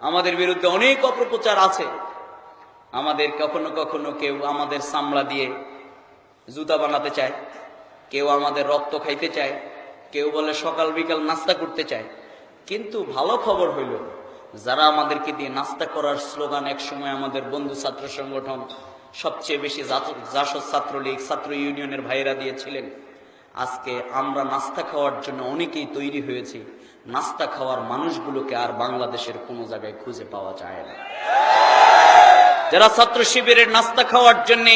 আমাদের বিরুদ্ধে অনেক অপপ্রচার আছে। আমাদের কখনো কখনো কেউ আমাদের চামড়া দিয়ে জুতা বানাতে চায়, কেউ আমাদের রক্ত খাইতে চায়, কেউ বলে সকাল বিকাল নাস্তা করতে চায়। কিন্তু ভালো খবর হইল, যারা আমাদেরকে দিয়ে নাস্তা করার স্লোগান একসময় আমাদের বন্ধু ছাত্র সংগঠন, সবচেয়ে বেশি জাসদ ছাত্রলীগ, ছাত্র ইউনিয়নের ভাইয়েরা দিয়েছিলেন, আজকে আমরা নাস্তা খাওয়ার জন্য অনেকেই তৈরি হয়েছি। নাস্তা খাওয়ার মানুষগুলোকে আর বাংলাদেশের কোনো জায়গায় খুঁজে পাওয়া যায় না। যারা ছাত্র শিবিরের নাস্তা খাওয়ার জন্যে,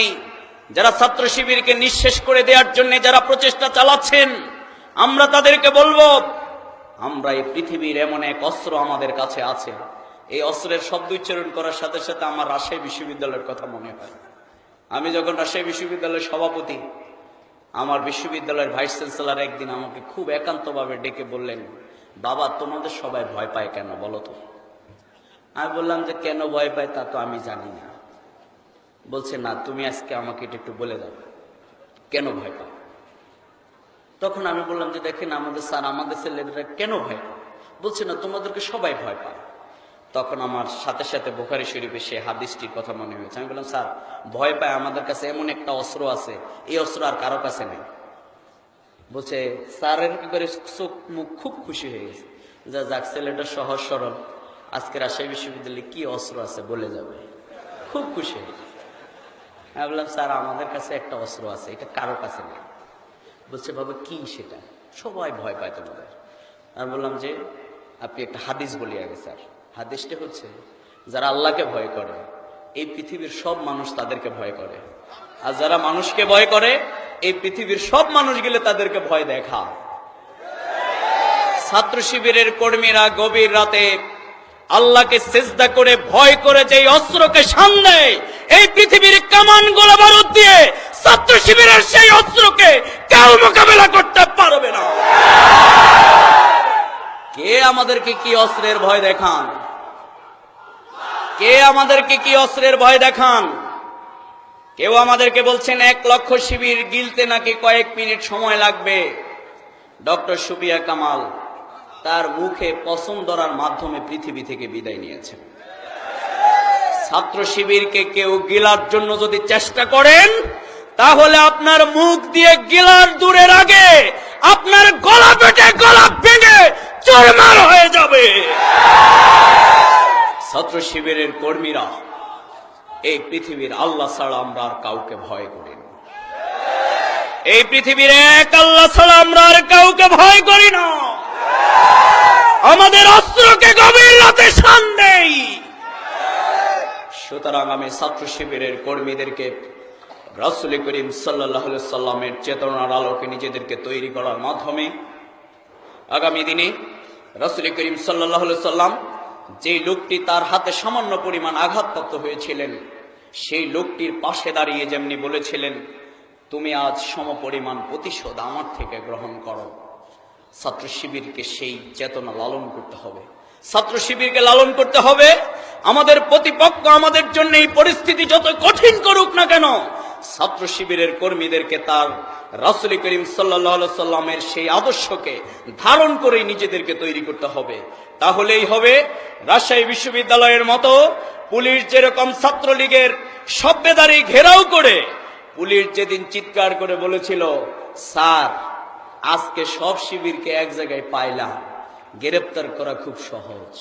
যারা ছাত্র শিবিরকে নিঃশেষ করে দেওয়ার জন্য যারা প্রচেষ্টা চালাচ্ছেন, আমরা তাদেরকে বলবো, আমরা এই পৃথিবীর এমন এক অস্ত্র আমাদের কাছে আছে। এই অস্ত্রের শব্দ উচ্চারণ করার সাথে সাথে আমার রাজশাহী বিশ্ববিদ্যালয়ের কথা মনে হয়। আমি যখন রাজশাহী বিশ্ববিদ্যালয়ের সভাপতি, আমার বিশ্ববিদ্যালয়ের ভাইস চ্যান্সেলর একদিন আমাকে খুব একান্তভাবে ডেকে বললেন, বাবা তোমাদের সবাই ভয় পায় কেন বলো তো? আমি বললাম যে কেন ভয় পায় তা তো আমি জানি না। বলছে না, তুমি আজকে আমাকে এটা একটু বলে দাও কেন ভয় পায়। তখন আমি বললাম যে দেখেন আমাদের স্যার, আমাদের ছেলেরা কেন ভয় পায়? বলছে না, তোমাদেরকে সবাই ভয় পায়। তখন আমার সাথে সাথে বুখারী শরীফে সে হাদিসটির কথা মনে হয়েছে। আমি বললাম, স্যার ভয় পায় আমাদের কাছে এমন একটা অস্ত্র আছে, এই অস্ত্র আর কারো কাছে নেই। বলছে স্যারের করে চোখ মুখ খুব খুশি হয়ে গেছে, যা যাক ছেলেটা সহজ সরল, আজকে রাজশাহী বিশ্ববিদ্যালয়ে কি অস্ত্র আছে বলে যাবে, খুব খুশি হয়ে গেছে। আমি বললাম, স্যার আমাদের কাছে একটা অস্ত্র আছে, এটা কারো কাছে নেই। বলছে বাবা কি সেটা? সবাই ভয় পায় তোমাদের। আমি বললাম যে আপনি একটা হাদিস বলি আগে স্যার। হাদিসটা হচ্ছে, যারা আল্লাহকে ভয় করে এই পৃথিবীর সব মানুষ তাদেরকে ভয় করে, আর যারা মানুষকে ভয় করে এই পৃথিবীর সব মানুষ গেলে তাদেরকে ভয় দেখা। ছাত্র শিবিরের কর্মীরা গভীর রাতে আল্লাহকে সিজদা করে ভয় করে যে অস্ত্রকে সামনে এই পৃথিবীর কামান গোলা বারুদ দিয়ে ছাত্র শিবিরের সেই অস্ত্রকে কেউ মোকাবেলা করতে পারবে না। কে আমাদেরকে কি অস্ত্রের ভয় দেখান? কে আমাদেরকে কি অস্ত্রের ভয় দেখান? কেউ আমাদেরকে বলছেন 1 লক্ষ শিবির গিলতে নাকি কয়েক মিনিট সময় লাগবে। ডক্টর সুফিয়া কামাল তার মুখে পছন্দ ধরার মাধ্যমে পৃথিবী থেকে বিদায় নিয়েছেন। ছাত্র শিবিরকে কেউ গিলার জন্য যদি চেষ্টা করেন, তাহলে আপনার মুখ দিয়ে গিলার দূরের আগে আপনার গলা পেটে গলা ভেঙে চুরমার হয়ে যাবে। ছাত্র শিবিরের কর্মীরা এই পৃথিবীর আল্লাহ ছাড়া আমরা আর কাউকে ভয় করি না। এই পৃথিবীর এক আল্লাহ ছাড়া আমরা আর কাউকে ভয় করি না। আমাদের অস্ত্রকে গভীর রাতে শান দেই। সুতরাং আমি ছাত্র শিবিরের কর্মীদেরকে রাসূল করিম সাল্লাল্লাহু আলাইহি সাল্লামের চেতনার আলোকে নিজেদেরকে তৈরি করার মাধ্যমে আগামী দিনে রাসূল করিম সাল্লাল্লাহু আলাইহি সাল্লাম যে লোকটি তার হাতে সামান্য পরিমাণ আঘাতপ্রাপ্ত হয়েছিলেন, সেই লোকটির পাশে দাঁড়িয়ে যেমনি বলেছিলেন, তুমি আজ সমপরিমাণ প্রতিশোধ আমার থেকে গ্রহণ করো। ছাত্র শিবিরকে সেই চেতনা লালন করতে হবে, ছাত্র শিবিরকে লালন করতে হবে। আমাদের প্রতিপক্ষ আমাদের জন্য এই পরিস্থিতি যত কঠিন করুক না কেন, ছাত্র শিবিরের কর্মীদেরকে তার রাসূল করিম সাল্লাল্লাহু আলাইহি সাল্লামের সেই আদর্শকে ধারণ করে নিজেদেরকে তৈরি করতে হবে। তাহলেই হবে রাজশাহী বিশ্ববিদ্যালয়ের মতো পুলিশ যেরকম ছাত্রলীগের সভ্যদারি ঘেরাও করে, পুলিশ যেদিন চিৎকার করে বলেছিল, স্যার আজকে সব শিবিরকে এক জায়গায় পাইলাম, গ্রেপ্তার করা খুব সহজ।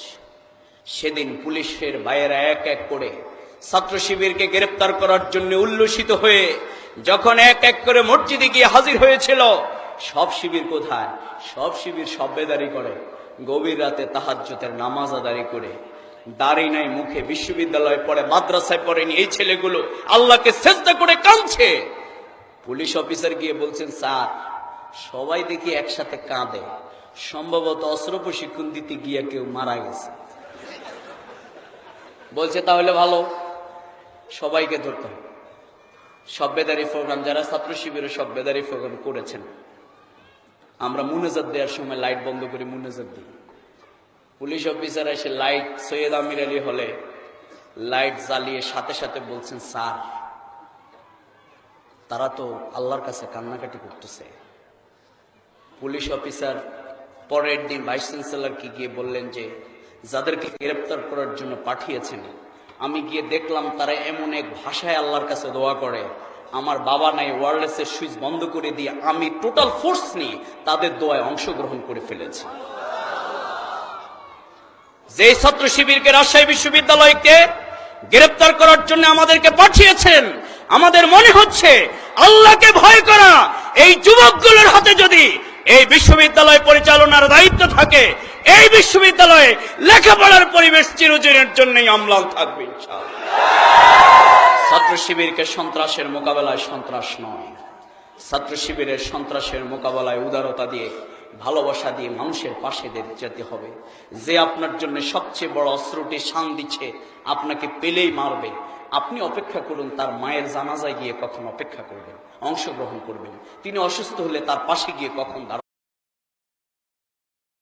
সেদিন পুলিশের ভাইয়েরা এক এক করে ছাত্র শিবিরকে গ্রেপ্তার করার জন্য উল্লসিত হয়ে যখন এক এক করে মসজিদে গিয়ে হাজির হয়েছিল, সব শিবির কোথায়? সব শিবির সভ্যদারি করে, গভীর রাতে তাহাজ্জুদের নামাজ আদায় করে, দাড়ি নাই মুখে, বিশ্ববিদ্যালয়ে পড়ে, মাদ্রাসায় পড়েনি এই ছেলেগুলো আল্লাহকে সিজদা করে কাঁদছে। পুলিশ অফিসার গিয়ে বলছেন, স্যার সবাই দেখি একসাথে কাঁদে, সম্ভবত অস্ত্র প্রশিক্ষণ দিতে গিয়ে কেউ মারা গেছে। বলছে তাহলে ভালো, সবাইকে ধরতে হবে। সভ্যদারি প্রোগ্রাম, যারা ছাত্র শিবিরের সভ্যদারি প্রোগ্রাম করেছেন, আমরা মুনাজাত দেওয়ার সময় লাইট বন্ধ করে মুনাজাত দিই। পুলিশ অফিসার এসে লাইট সৈয়দ আমির আলী হলে লাইট জ্বালিয়ে সাথে সাথে বলছেন, স্যার তারা তো আল্লাহর কাছে কান্নাকাটি করতেছে। পুলিশ অফিসার পরের দিন ভাইস চ্যান্সেলরকে গিয়ে বললেন যে যাদেরকে গ্রেপ্তার করার জন্য পাঠিয়েছেন, আমি গিয়ে দেখলাম তারা এমন এক ভাষায় আল্লাহর কাছে দোয়া করে, আমার বাবা নাই, ওয়্যারলেসের সুইচ বন্ধ করে দিয়ে আমি টোটাল ফোর্স নিয়ে তাদের দোয়ায় অংশগ্রহণ করে ফেলেছি। যে ছাত্র শিবিরকে রাজশাহী বিশ্ববিদ্যালয়কে গ্রেপ্তার করার জন্য আমাদেরকে পাঠিয়েছেন, আমাদের মনে হচ্ছে আল্লাহকে ভয় করা এই যুবকগুলোর হাতে যদি এই বিশ্ববিদ্যালয় পরিচালনার দায়িত্ব থাকে, এই বিশ্ববিদ্যালয়ে লেখাপড়ার পরিবেশ চিরদিনের জন্যই অম্লান থাকবে ইনশাআল্লাহ। ছাত্র শিবিরকে সন্ত্রাসের মোকাবেলায় সন্ত্রাস নয়, ছাত্র শিবিরের সন্ত্রাসের মোকাবেলায় উদারতা দিয়ে, ভালোবাসা দিয়ে মানুষের পাশে যেতে হবে। যে আপনার জন্য সবচেয়ে বড় অস্ত্রটি শান দিচ্ছে, আপনাকে পেলেই মারবে, আপনি অপেক্ষা করুন তার মায়ের জানাজায় গিয়ে কখন অপেক্ষা করবেন, অংশগ্রহণ করবেন। তিনি অসুস্থ হলে তার পাশে গিয়ে কখন দাঁড়াবেন।